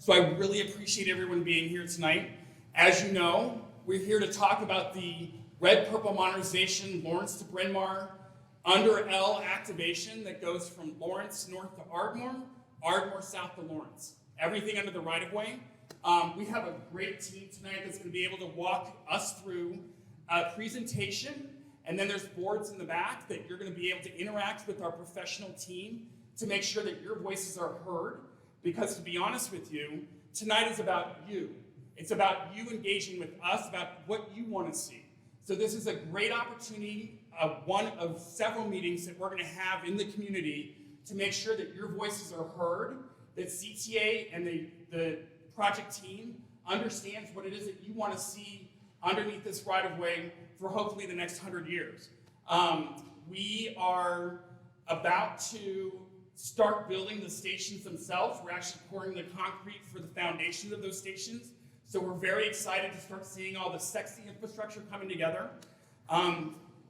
So I really appreciate everyone being here tonight. As you know, we're here to talk about the Red Purple Modernization Lawrence to Bryn Mawr under L activation that goes from Lawrence north to Ardmore, Ardmore south to Lawrence. Everything under the right-of-way. We have a great team tonight that's going to be able to walk us through a presentation, and then there's boards in the back that you're going to be able to interact with our professional team to make sure that your voices are heard. Because to be honest with you, tonight is about you. It's about you engaging with us about what you want to see. So this is a great opportunity, one of several meetings that we're going to have in the community to make sure that your voices are heard, that CTA and the project team understands what it is that you want to see underneath this right-of-way for hopefully the next 100 years. We are about to start building the stations themselves. We're actually pouring the concrete for the foundations of those stations. So we're very excited to start seeing all the sexy infrastructure coming together.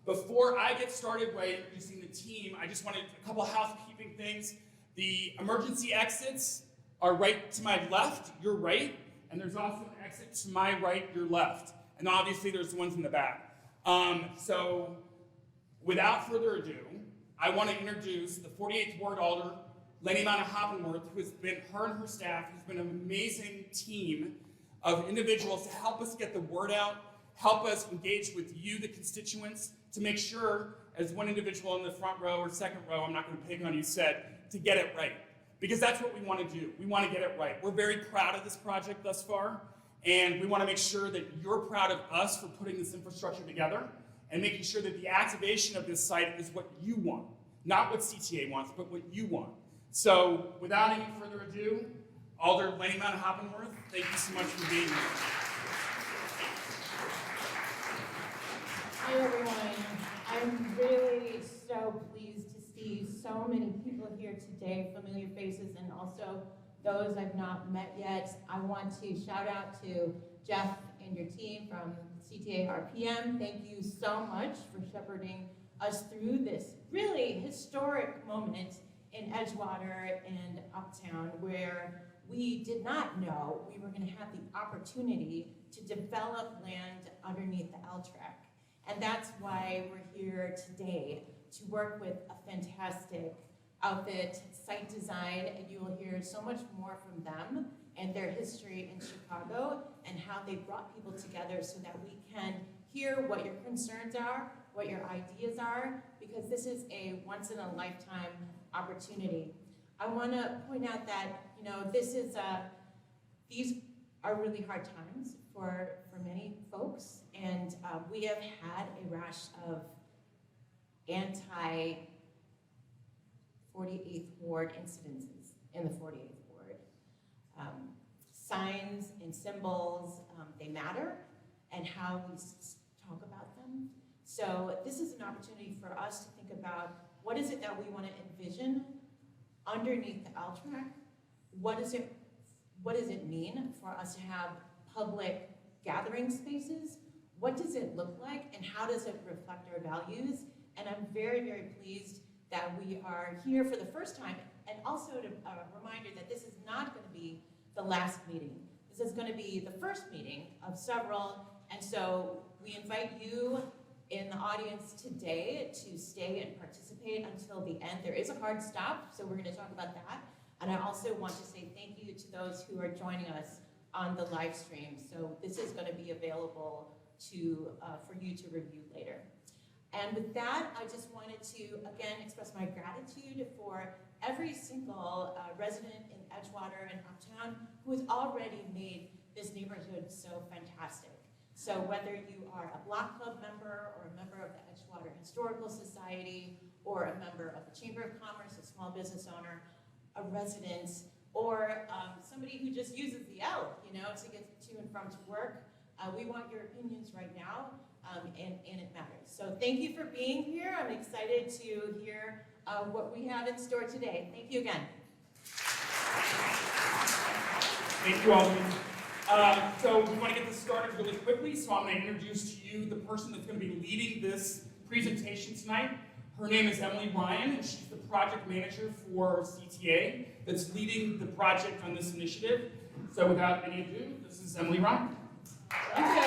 Before I get started by introducing the team, I just wanted a couple of housekeeping things. The emergency exits are right to my left, your right, and there's also an exit to my right, your left. And obviously there's the ones in the back. So without further ado, I want to introduce the 48th Ward Alder, Lenny Hoppenworth, who has been, her and her staff, has been an amazing team of individuals to help us get the word out, help us engage with you, the constituents, to make sure, as one individual in the front row or second row, I'm not going to pick on you, said, to get it right. Because that's what we want to do. We want to get it right. We're very proud of this project thus far, and we want to make sure that you're proud of us for putting this infrastructure together and making sure that the activation of this site is what you want. Not what CTA wants, but what you want. So, without any further ado, Alder Lenny Hoppenworth, thank you so much for being here. Hi everyone. I'm really so pleased to see so many people here today, familiar faces, and also those I've not met yet. I want to shout out to Jeff and your team from CTA RPM. Thank you so much for shepherding us through this really historic moment in Edgewater and Uptown, where we did not know we were going to have the opportunity to develop land underneath the L track. And that's why we're here today, to work with a fantastic outfit, Site Design, and you will hear so much more from them and their history in Chicago and how they brought people together so that we can hear what your concerns are, what your ideas are, because this is a once-in-a-lifetime opportunity. I want to point out that, you know, these are really hard times for many folks, and we have had a rash of anti-48th Ward incidences in the 48th Ward. Signs and symbols, they matter, and how we talk about them. So this is an opportunity for us to think about what is it that we want to envision underneath the L track. What does it mean for us to have public gathering spaces? What does it look like, and how does it reflect our values? And I'm very, very pleased that we are here for the first time, and also a reminder that this is not going to be the last meeting. This is going to be the first meeting of several, and so we invite you in the audience today to stay and participate until the end. There is a hard stop, so we're going to talk about that. And I also want to say thank you to those who are joining us on the live stream. So this is going to be available for you to review later. And with that, I just wanted to, again, express my gratitude for every single resident in Edgewater and Uptown who has already made this neighborhood so fantastic. So whether you are a Block Club member or a member of the Edgewater Historical Society or a member of the Chamber of Commerce, a small business owner, a resident, or somebody who just uses the L, you know, to get to and from to work, we want your opinions right now, and it matters. So thank you for being here. I'm excited to hear what we have in store today. Thank you again. Thank you, Alderman. So we want to get this started really quickly, so I'm going to introduce to you the person that's going to be leading this presentation tonight. Her name is Emily Ryan, and she's the project manager for CTA that's leading the project on this initiative. So without any ado, this is Emily Ryan. Thank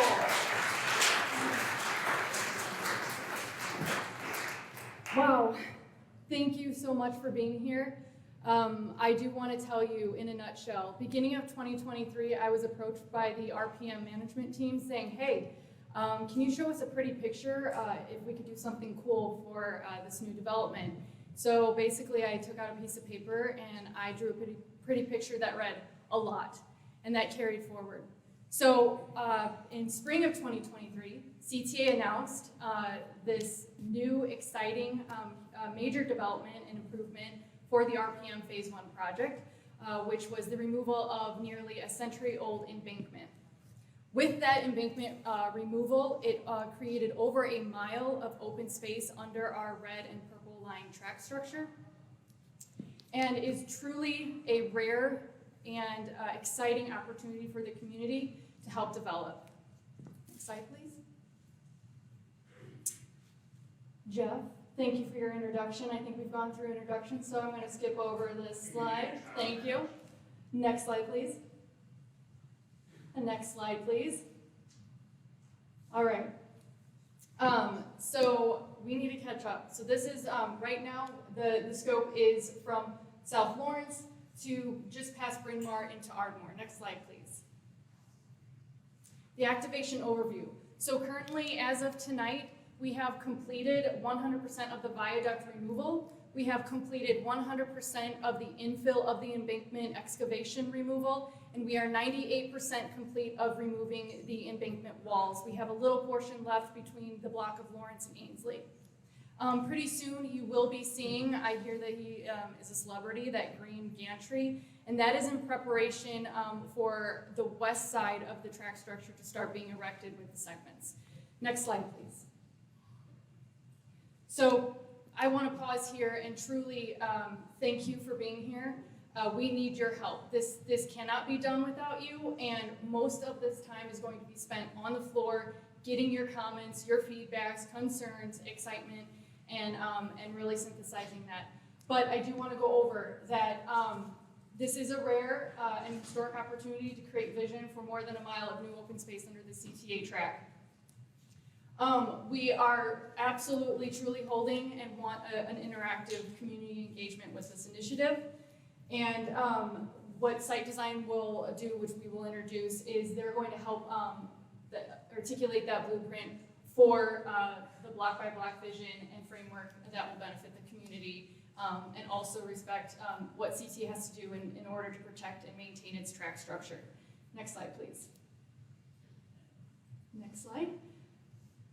you. Wow, thank you so much for being here. I do want to tell you in a nutshell, beginning of 2023, I was approached by the RPM management team saying, hey, can you show us a pretty picture if we could do something cool for this new development? So basically I took out a piece of paper and I drew a pretty picture that read a lot, and that carried forward. So in spring of 2023, CTA announced this new exciting major development and improvement for the RPM Phase 1 project, which was the removal of nearly a century-old embankment. With that embankment removal, it created over a mile of open space under our red and purple line track structure, and is truly a rare and exciting opportunity for the community to help develop. Next slide, please. Jeff, thank you for your introduction. I think we've gone through introductions, so I'm going to skip over this slide. Thank you. Next slide, please. And next slide, please. All right. So we need to catch up. So this is, right now, the scope is from South Lawrence to just past Bryn Mawr into Ardmore. Next slide, please. The activation overview. So currently, as of tonight, we have completed 100% of the viaduct removal. We have completed 100% of the infill of the embankment excavation removal, and we are 98% complete of removing the embankment walls. We have a little portion left between the block of Lawrence and Ainsley. Pretty soon you will be seeing, I hear that he is a celebrity, that green gantry, and that is in preparation for the west side of the track structure to start being erected with the segments. Next slide, please. So I want to pause here and truly thank you for being here. We need your help. This cannot be done without you, and most of this time is going to be spent on the floor, getting your comments, your feedbacks, concerns, excitement, and really synthesizing that. But I do want to go over that this is a rare and historic opportunity to create vision for more than a mile of new open space under the CTA track. We are absolutely, truly holding and want an interactive community engagement with this initiative. And what Site Design will do, which we will introduce, is they're going to help articulate that blueprint for the block-by-block vision and framework that will benefit the community and also respect what CTA has to do in order to protect and maintain its track structure. Next slide, please. Next slide.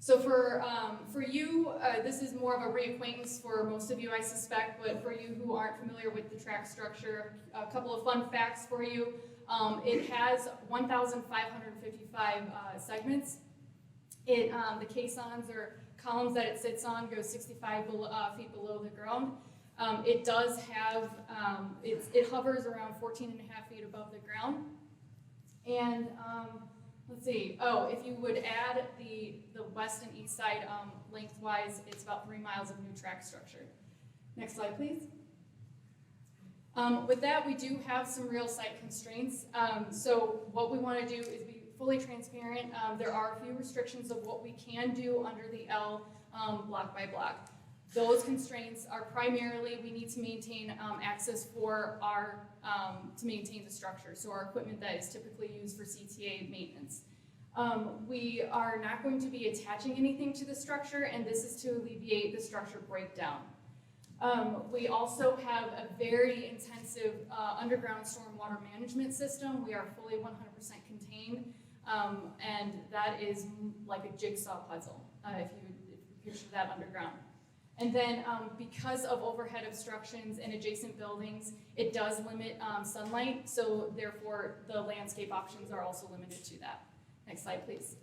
So for you, this is more of a reacquaintance for most of you, I suspect, but for you who aren't familiar with the track structure, a couple of fun facts for you. It has 1,555 segments. The caissons or columns that it sits on go 65 feet below the ground. It does have, it hovers around 14 and a half feet above the ground. And let's see, if you would add the west and east side lengthwise, it's about 3 miles of new track structure. Next slide, please. With that, we do have some real site constraints. So what we want to do is be fully transparent. There are a few restrictions of what we can do under the L block by block. Those constraints are primarily we need to maintain access for our, to maintain the structure, so our equipment that is typically used for CTA maintenance. We are not going to be attaching anything to the structure, and this is to alleviate the structure breakdown. We also have a very intensive underground stormwater management system. We are fully 100% contained, and that is like a jigsaw puzzle, if you picture that underground. And then because of overhead obstructions and adjacent buildings, it does limit sunlight, so therefore the landscape options are also limited to that. Next slide, please.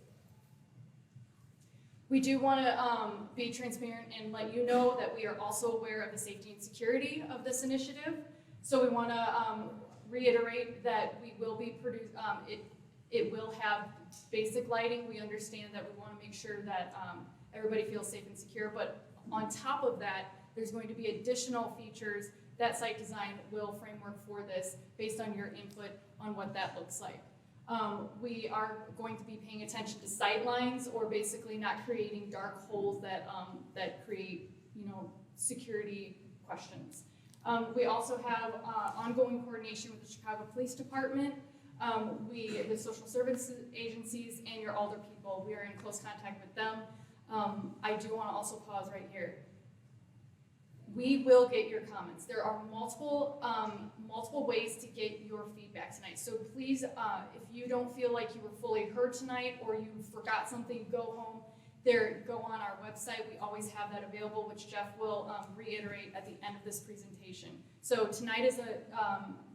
We do want to be transparent and let you know that we are also aware of the safety and security of this initiative. So we want to reiterate that we will be it will have basic lighting. We understand that we want to make sure that everybody feels safe and secure, but On top of that, there's going to be additional features that Site Design will framework for this based on your input on what that looks like. We are going to be paying attention to sight lines, or basically not creating dark holes that, that create, security questions. We also have ongoing coordination with the Chicago Police Department, the social services agencies, and your alder people. We are in close contact with them. I do want to also pause right here. We will get your comments. There are multiple ways to get your feedback tonight. So please, if you don't feel like you were fully heard tonight, or you forgot something, go home. Go on our website. We always have that available, which Jeff will reiterate at the end of this presentation. So tonight is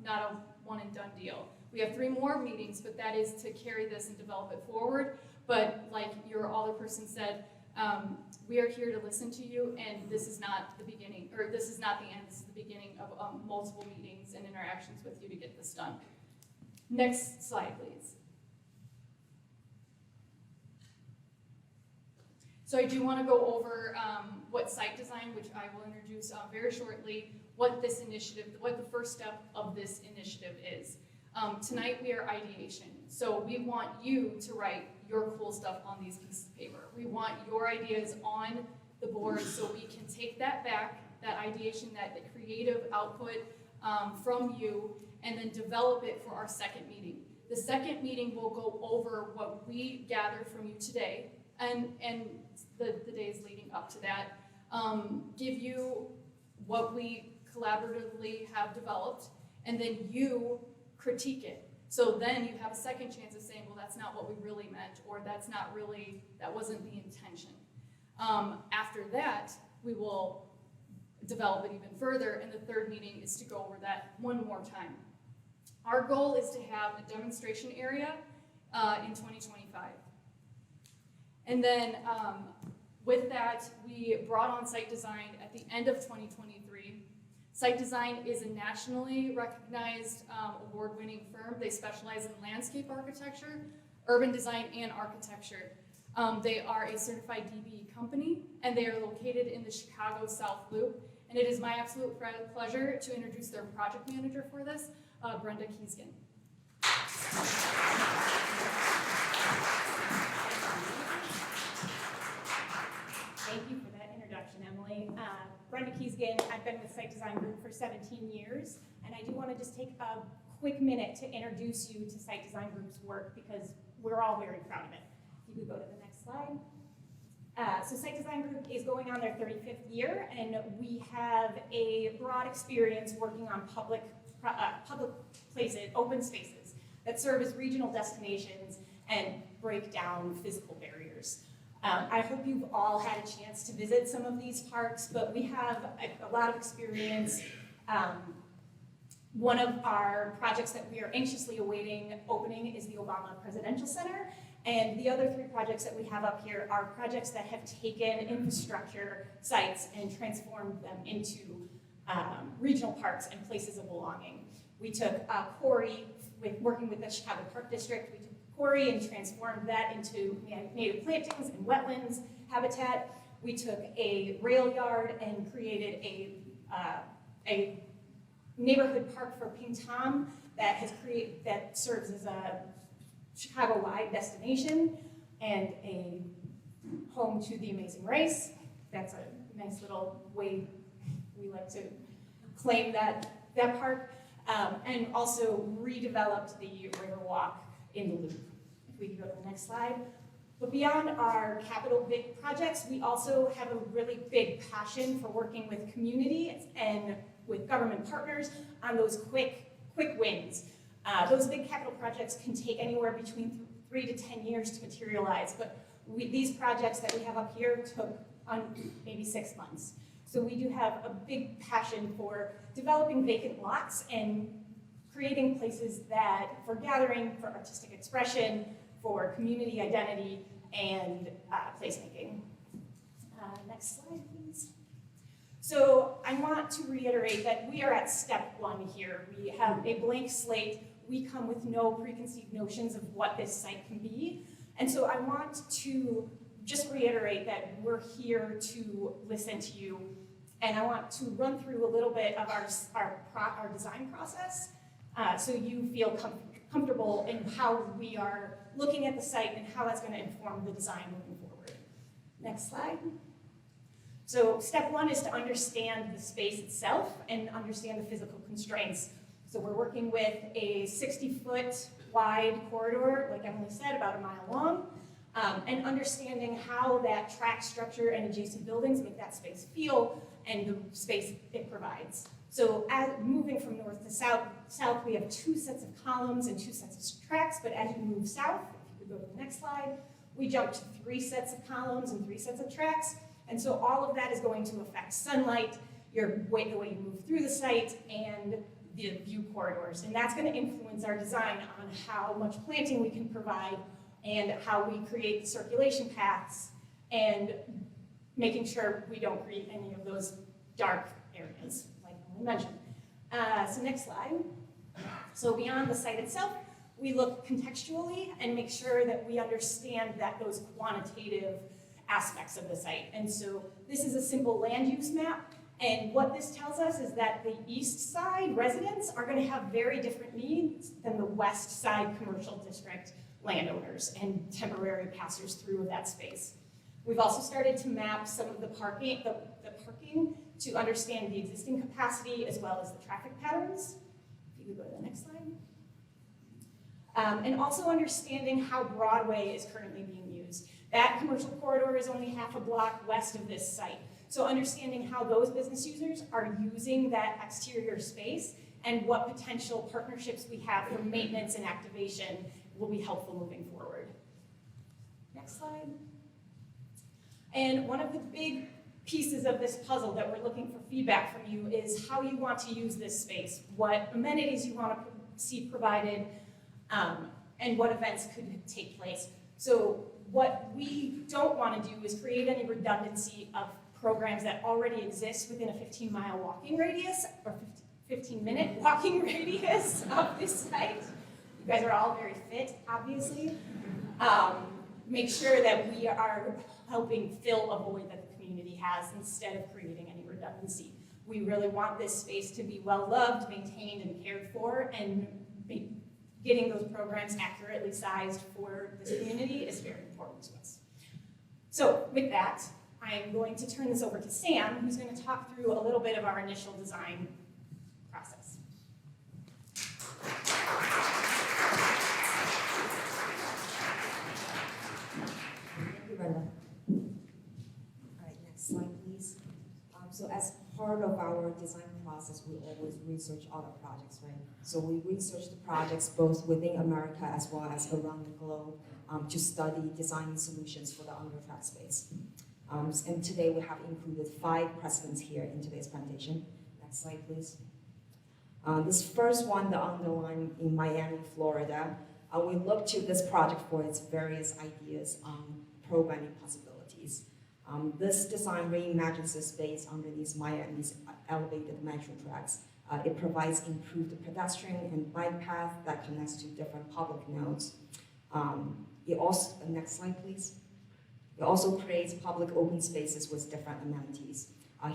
not a one and done deal. We have 3 more meetings, but that is to carry this and develop it forward. But like your alder person said, we are here to listen to you, and this is not the beginning, or this is not the end. This is the beginning of multiple meetings and interactions with you to get this done. Next slide, please. So I do want to go over what Site Design, which I will introduce very shortly, what this initiative, what the first step of this initiative is. Tonight we are ideation. So we want you to write your cool stuff on these pieces of paper. We want your ideas on the board so we can take that back, that ideation, that creative output from you, and then develop it for our second meeting. The second meeting will go over what we gathered from you today and the days leading up to that, give you what we collaboratively have developed, and then you critique it. So then you have a second chance of saying, well, that's not what we really meant, or that wasn't the intention. After that, we will develop it even further, and the third meeting is to go over that one more time. Our goal is to have a demonstration area in 2025. And then with that, we brought on Site Design at the end of 2023. Site Design is a nationally recognized award-winning firm. They specialize in landscape architecture, urban design, and architecture. They are a certified DB company, and they are located in the Chicago South Loop. And it is my absolute pleasure to introduce their project manager for this, Brenda Kiesgen. Thank you for that introduction, Emily. Brenda Kiesgen, I've been with Site Design Group for 17 years, and I do want to just take a quick minute to introduce you to Site Design Group's work, because we're all very proud of it. If you could go to the next slide. So Site Design Group is going on their 35th year, and we have a broad experience working on public places, open spaces, that serve as regional destinations and break down physical barriers. I hope you've all had a chance to visit some of these parks, but we have a lot of experience. One of our projects that we are anxiously awaiting opening is the Obama Presidential Center, and the other 3 projects that we have up here are projects that have taken infrastructure sites and transformed them into regional parks and places of belonging. We took Quarry, working with the Chicago Park District, we took Quarry and transformed that into native plantings and wetlands habitat. We took a rail yard and created a neighborhood park for Pink Tom that serves as a Chicago-wide destination and a home to the Amazing Race. That's a nice little way we like to claim that park. And also redeveloped the Riverwalk in the Loop. If we can go to the next slide. But beyond our capital big projects, we also have a really big passion for working with community and with government partners on those quick wins. Those big capital projects can take anywhere between 3 to 10 years to materialize, but these projects that we have up here took on maybe 6 months. So we do have a big passion for developing vacant lots and creating places for gathering, for artistic expression, for community identity, and placemaking. Next slide, please. So I want to reiterate that we are at step 1 here. We have a blank slate. We come with no preconceived notions of what this site can be. And so I want to just reiterate that we're here to listen to you. And I want to run through a little bit of our design process so you feel comfortable in how we are looking at the site and how that's going to inform the design moving forward. Next slide. So step one is to understand the space itself and understand the physical constraints. So we're working with a 60-foot wide corridor, like Emily said, about a mile long, and understanding how that track structure and adjacent buildings make that space feel and the space it provides. So as moving from north to south, we have 2 sets of columns and 2 sets of tracks, but as you move south, if you could go to the next slide, we jump to 3 sets of columns and 3 sets of tracks. And so all of that is going to affect sunlight, the way you move through the site, and the view corridors. And that's going to influence our design on how much planting we can provide and how we create the circulation paths and making sure we don't create any of those dark areas, like I mentioned. So next slide. So beyond the site itself, we look contextually and make sure that we understand that those quantitative aspects of the site. And so this is a simple land use map. And what this tells us is that the east side residents are going to have very different needs than the west side commercial district landowners and temporary passers through of that space. We've also started to map some of the parking to understand the existing capacity as well as the traffic patterns. If you could go to the next slide. And also understanding how Broadway is currently being used. That commercial corridor is only half a block west of this site. So understanding how those business users are using that exterior space and what potential partnerships we have for maintenance and activation will be helpful moving forward. Next slide. And one of the big pieces of this puzzle that we're looking for feedback from you is how you want to use this space, what amenities you want to see provided, and what events could take place. So what we don't want to do is create any redundancy of programs that already exist within a 15-mile walking radius or 15-minute walking radius of this site. You guys are all very fit, obviously. Make sure that we are helping fill a void that the community has instead of creating any redundancy. We really want this space to be well-loved, maintained, and cared for, and getting those programs accurately sized for this community is very important to us. So with that, I'm going to turn this over to Sam, who's going to talk through a little bit of our initial design process. Thank you, Brenda. All right, next slide, please. So as part of our design process, we always research other projects, right? So we research the projects both within America as well as around the globe to study designing solutions for the under-track space. And today we have included 5 precedents here in today's presentation. Next slide, please. This first one, the underline in Miami, Florida, we looked to this project for its various ideas on programming possibilities. This design reimagines the space underneath Miami's elevated metro tracks. It provides improved pedestrian and bike path that connects to different public nodes. It also, next slide, please. It also creates public open spaces with different amenities.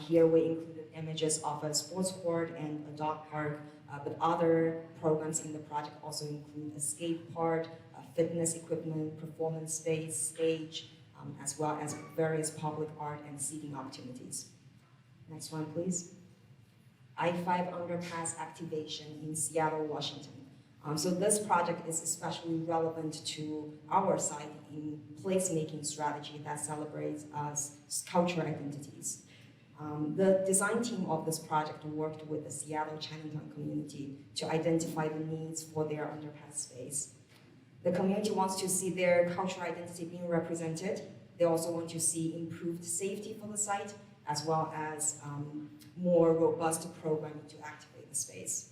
Here we included images of a sports court and a dog park, but other programs in the project also include a skate park, fitness equipment, performance space, stage, as well as various public art and seating opportunities. Next one, please. I-5 underpass activation in Seattle, Washington. So this project is especially relevant to our site in placemaking strategy that celebrates cultural identities. The design team of this project worked with the Seattle Chinatown community to identify the needs for their underpass space. The community wants to see their cultural identity being represented. They also want to see improved safety for the site, as well as more robust programming to activate the space.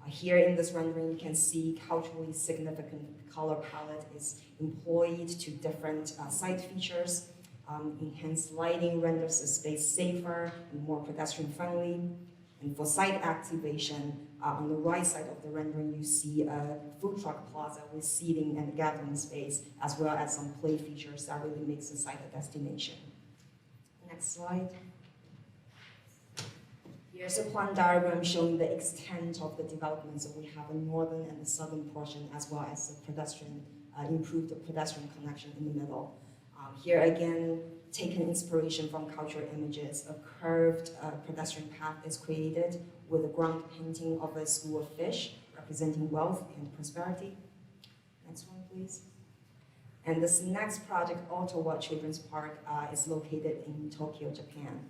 Here in this rendering, you can see culturally significant color palette is employed to different site features. Enhanced lighting renders the space safer and more pedestrian friendly. And for site activation, on the right side of the rendering, you see a food truck plaza with seating and gathering space, as well as some play features that really makes the site a destination. Next slide. Here's a plan diagram showing the extent of the development. So we have a northern and a southern portion, as well as the pedestrian, improved pedestrian connection in the middle. Here again, taken inspiration from cultural images, a curved pedestrian path is created with a ground painting of a school of fish representing wealth and prosperity. Next one, please. And this next project, Ottawa Children's Park, is located in Tokyo, Japan.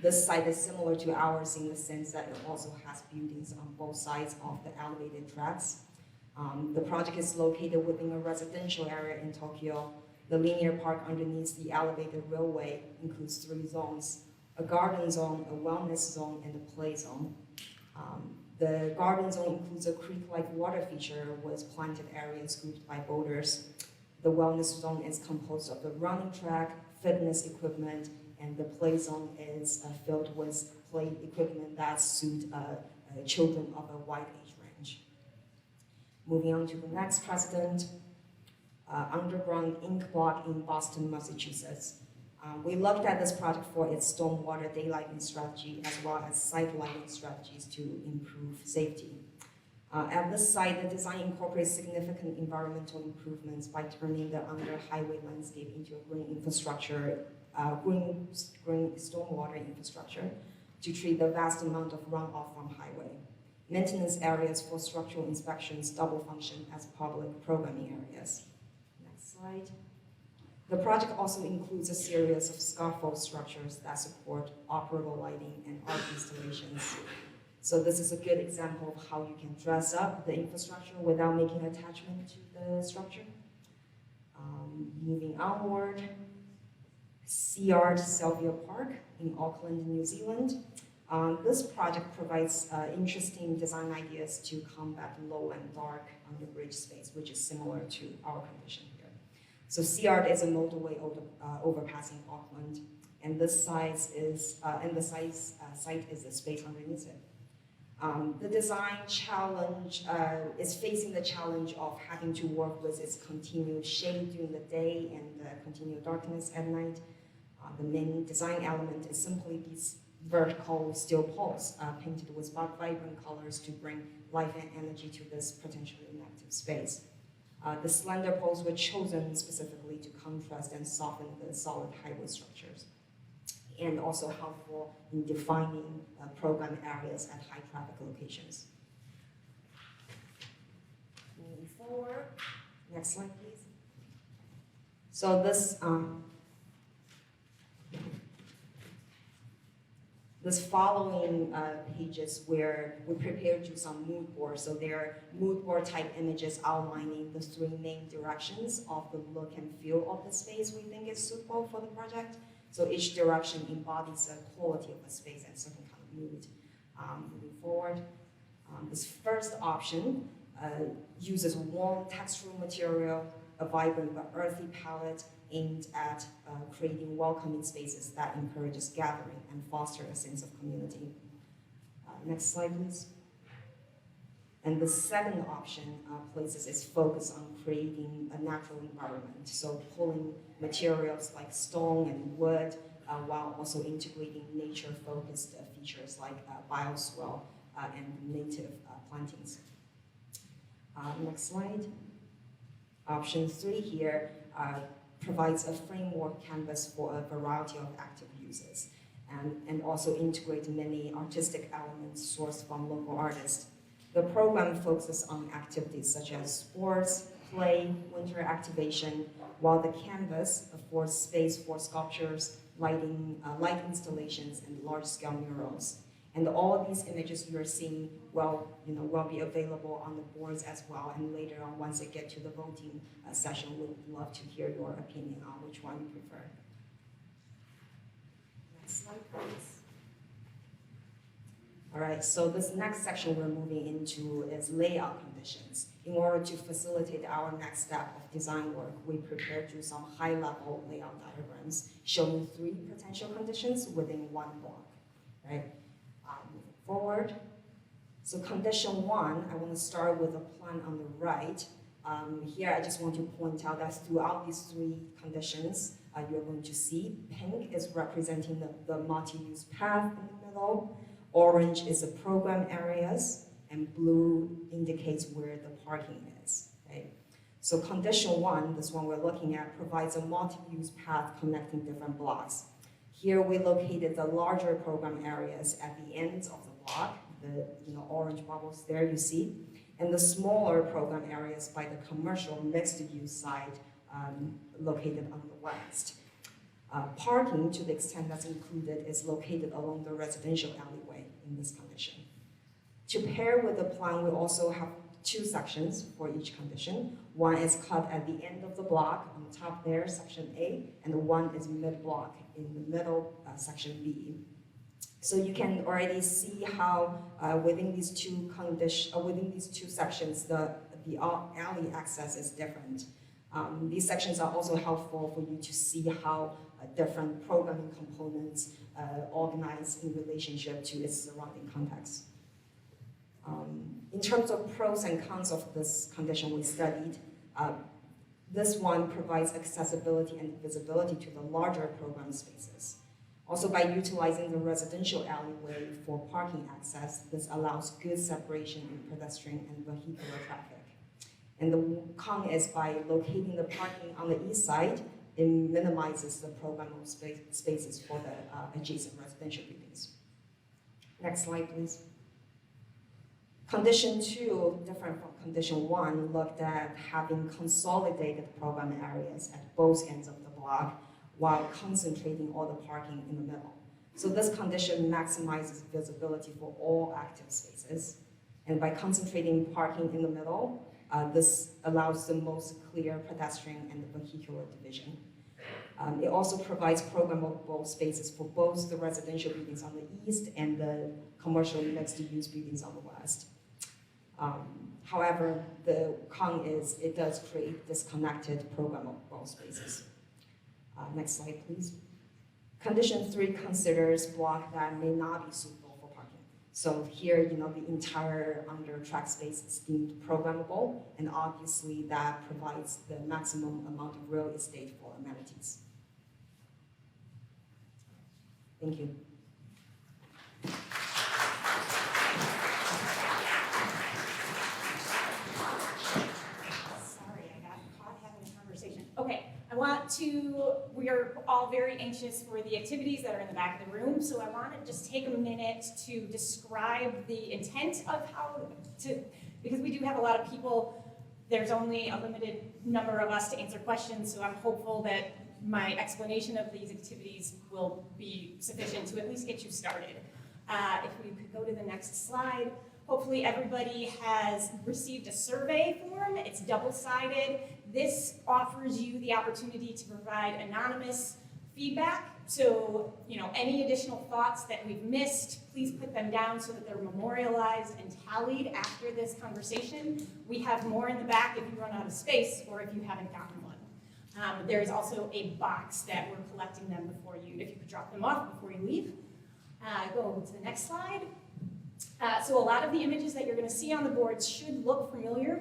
This site is similar to ours in the sense that it also has buildings on both sides of the elevated tracks. The project is located within a residential area in Tokyo. The linear park underneath the elevated railway includes 3 zones: a garden zone, a wellness zone, and a play zone. The garden zone includes a creek-like water feature with planted areas grouped by boulders. The wellness zone is composed of the running track, fitness equipment, and the play zone is filled with play equipment that suit children of a wide age range. Moving on to the next president, underground ink block in Boston, Massachusetts. We looked at this project for its stormwater daylighting strategy as well as site lighting strategies to improve safety. At this site, the design incorporates significant environmental improvements by turning the under-highway landscape into a green infrastructure, green stormwater infrastructure to treat the vast amount of runoff from highway. Maintenance areas for structural inspections double function as public programming areas. Next slide. The project also includes a series of scaffold structures that support operable lighting and art installations. So this is a good example of how you can dress up the infrastructure without making attachment to the structure. Moving onward, CR Sylvia Park in Auckland, New Zealand. This project provides interesting design ideas to combat low and dark underbridge space, which is similar to our condition here. So CR is a motorway overpass in Auckland, and this site is the space underneath it. The design challenge is facing the challenge of having to work with its continued shade during the day and continued darkness at night. The main design element is simply these vertical steel poles painted with vibrant colors to bring life and energy to this potentially inactive space. The slender poles were chosen specifically to contrast and soften the solid highway structures, and also helpful in defining program areas at high traffic locations. Moving forward, next slide please. So this following pages where we prepared you some mood boards. So there are mood board type images outlining the 3 main directions of the look and feel of the space we think is suitable for the project. So each direction embodies a quality of the space and certain kind of mood. Moving forward, this first option uses warm textural material, a vibrant but earthy palette aimed at creating welcoming spaces that encourages gathering and foster a sense of community. Next slide, please. And the second option places its focus on creating a natural environment, so pulling materials like stone and wood, while also integrating nature-focused features like bioswale and native plantings. Next slide. Option 3 here provides a framework canvas for a variety of active uses, and also integrate many artistic elements sourced from local artists. The program focuses on activities such as sports, play, winter activation, while the canvas affords space for sculptures, lighting, light installations, and large-scale murals. And all of these images you're seeing will be available on the boards as well. And later on, once it get to the voting session, we'd love to hear your opinion on which one you prefer. Next slide, please. All right, so this next section we're moving into is layout conditions. In order to facilitate our next step of design work, we prepared you some high-level layout diagrams showing 3 potential conditions within 1 block, right? Moving forward. So condition 1, I want to start with the plan on the right. Here, I just want to point out that throughout these 3 conditions, you're going to see pink is representing the multi-use path in the middle, orange is the program areas, and blue indicates where the parking is. Okay? So condition 1, this one we're looking at, provides a multi-use path connecting different blocks. Here we located the larger program areas at the ends of the block, the orange bubbles there you see, and the smaller program areas by the commercial mixed-use side located on the west. Parking, to the extent that's included, is located along the residential alleyway in this condition. To pair with the plan, we also have 2 sections for each condition. One is cut at the end of the block on the top there, section A, and one is mid-block in the middle, section B. So you can already see how within these two sections, the alley access is different. These sections are also helpful for you to see how different programming components organize in relationship to its surrounding context. In terms of pros and cons of this condition we studied, this one provides accessibility and visibility to the larger program spaces. Also, by utilizing the residential alleyway for parking access, this allows good separation in pedestrian and vehicular traffic. And the con is by locating the parking on the east side, it minimizes the programmable spaces for the adjacent residential buildings. Next slide, please. Condition 2, different from condition 1, looked at having consolidated program areas at both ends of the block while concentrating all the parking in the middle. So this condition maximizes visibility for all active spaces. And by concentrating parking in the middle, this allows the most clear pedestrian and vehicular division. It also provides programmable spaces for both the residential buildings on the east and the commercial mixed-use buildings on the west. However, the con is it does create disconnected programmable spaces. Next slide, please. Condition 3 considers block that may not be suitable for parking. So here, the entire under track space is deemed programmable, and obviously that provides the maximum amount of real estate for amenities. Thank you. Okay, we are all very anxious for the activities that are in the back of the room, so I want to just take a minute to describe the intent of because we do have a lot of people, there's only a limited number of us to answer questions, so I'm hopeful that my explanation of these activities will be sufficient to at least get you started. If we could go to the next slide. Hopefully everybody has received a survey form. It's double-sided. This offers you the opportunity to provide anonymous feedback. So, any additional thoughts that we've missed, please put them down so that they're memorialized and tallied after this conversation. We have more in the back if you run out of space or if you haven't gotten one. There is also a box that we're collecting them before you, if you could drop them off before you leave. Go to the next slide. So a lot of the images that you're going to see on the boards should look familiar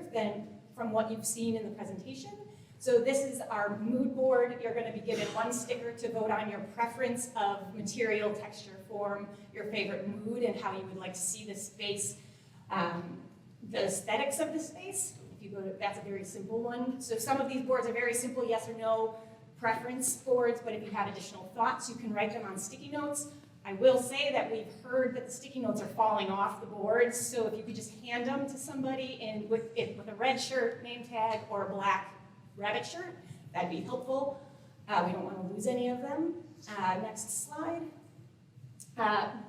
from what you've seen in the presentation. So this is our mood board. You're going to be given 1 sticker to vote on your preference of material, texture, form, your favorite mood, and how you would like to see the space, the aesthetics of the space. If you go to, that's a very simple one. So some of these boards are very simple, yes or no preference boards, but if you have additional thoughts, you can write them on sticky notes. I will say that we've heard that the sticky notes are falling off the boards, so if you could just hand them to somebody with a red shirt, name tag, or a black rabbit shirt, that'd be helpful. We don't want to lose any of them. Next slide.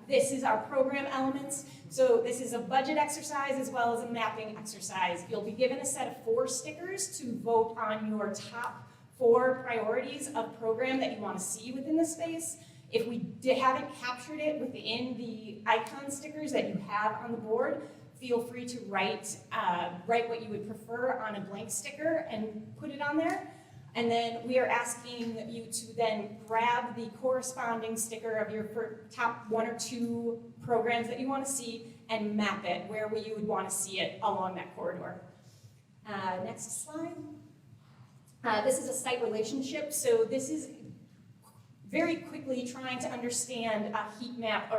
This is our program elements. So this is a budget exercise as well as a mapping exercise. You'll be given a set of 4 stickers to vote on your top 4 priorities of program that you want to see within the space. If we haven't captured it within the icon stickers that you have on the board, feel free to write what you would prefer on a blank sticker and put it on there. And then we are asking you to then grab the corresponding sticker of your top 1 or 2 programs that you want to see and map it where you would want to see it along that corridor. Next slide. This is a site relationship. So this is very quickly trying to understand a heat map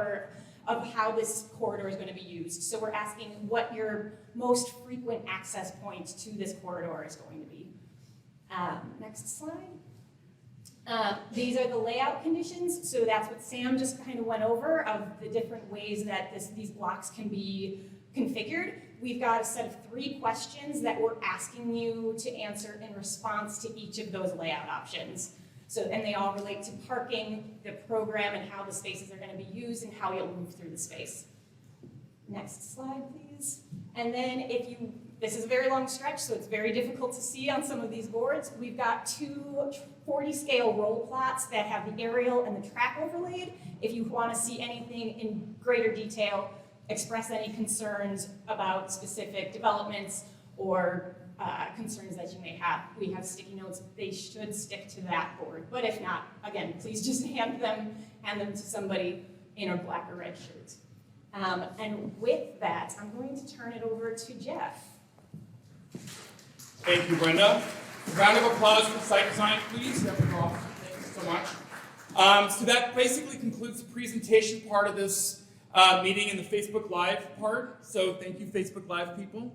of how this corridor is going to be used. So we're asking what your most frequent access point to this corridor is going to be. Next slide. These are the layout conditions. So that's what Sam just kind of went over of the different ways that these blocks can be configured. We've got a set of 3 questions that we're asking you to answer in response to each of those layout options. So, and they all relate to parking, the program, and how the spaces are going to be used and how you'll move through the space. Next slide, please. And then this is a very long stretch, so it's very difficult to see on some of these boards. We've got 2 40-scale roll plots that have the aerial and the track overlaid. If you want to see anything in greater detail, express any concerns about specific developments or concerns that you may have. We have sticky notes. They should stick to that board. But if not, again, please just hand them to somebody in a black or red shirt. And with that, I'm going to turn it over to Jeff. Thank you, Brenda. A round of applause for site design, please. That was awesome. Thank you so much. So that basically concludes the presentation part of this meeting and the Facebook Live part. So thank you, Facebook Live people.